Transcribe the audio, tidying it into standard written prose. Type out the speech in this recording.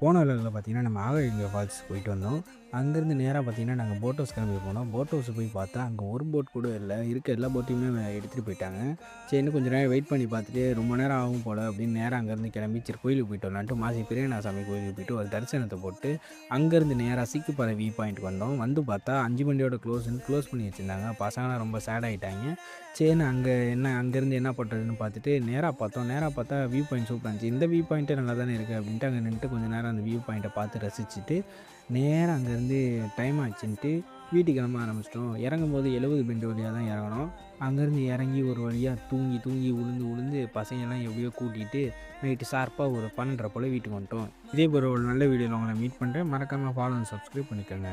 போன வேளையில பார்த்தீங்கன்னா, நம்ம ஆகாயகங்கை ஃபால்ஸ் போயிட்டு வந்தோம். அங்கேருந்து நேரா பார்த்தீங்கன்னா, நாங்க போட் ஹவுஸ் கிளம்பி போனோம். போட் ஹவுஸ் போய் பார்த்தா, அங்க ஒரு போட் கூட இல்ல. இருக்க எல்லா போட்டையுமே எடுத்துட்டு போயிட்டாங்க. சரி இன்னும் கொஞ்சம் நேரம் வெயிட் பண்ணி பார்த்துட்டு, ரொம்ப நேரம் ஆகும் போல அப்படின்னு நேரா அங்கேருந்து கிளம்பி, சரி கோயிலுக்கு போயிட்டு வரலான்ட்டு மாசி பெரியநாயசாமி கோயிலுக்கு போயிட்டு ஒரு தரிசனத்த போட்டு, அங்கேருந்து நேரா சீக்குப்பாறை வியூ பாயிண்ட்க்கு வந்தோம். வந்து பார்த்தா 5 மணியோட க்ளோஸ் பண்ணி வச்சிருந்தாங்க. பசங்கலாம் ரொம்ப சேட் ஆயிட்டாங்க. சரின்னு அங்கேருந்து என்ன பண்ணுறதுன்னு பார்த்துட்டு நேரா பார்த்தோம். நேரா பார்த்தா வியூ பாயிண்ட் சூப்பரா இருந்துச்சு. இந்த வியூ பாயிண்ட்டே நல்லா தானே இருக்குது அப்படின்ட்டு அங்கே நின்னுட்டு கொஞ்சம் நேரம் அந்த வியூ பாயிண்ட்ட பார்த்து ரசிச்சுட்டு, நேரா அங்கேருந்து டைம் ஆச்சுன்ட்டு வீட்டுக்கு கிளம்ப ஆரம்பிச்சிட்டோம். இறங்கும்போது 70 பெண்ட் வழியா தான் இறங்குனோம். அங்கேருந்து இறங்கி ஒரு வழியா தூங்கி தூங்கி உழுந்து பசங்கலாம் எப்படியோ கூட்டிட்டு நைட்டு ஷார்ப்பா ஒரு 12:30 போல வீட்டுக்கு வந்துட்டோம். இதே போல ஒரு நல்ல வீடியோல உங்கள மீட் பண்றேன். மறக்காம ஃபாலோ அண்ட் சப்ஸ்கிரைப் பண்ணிக்கோங்க.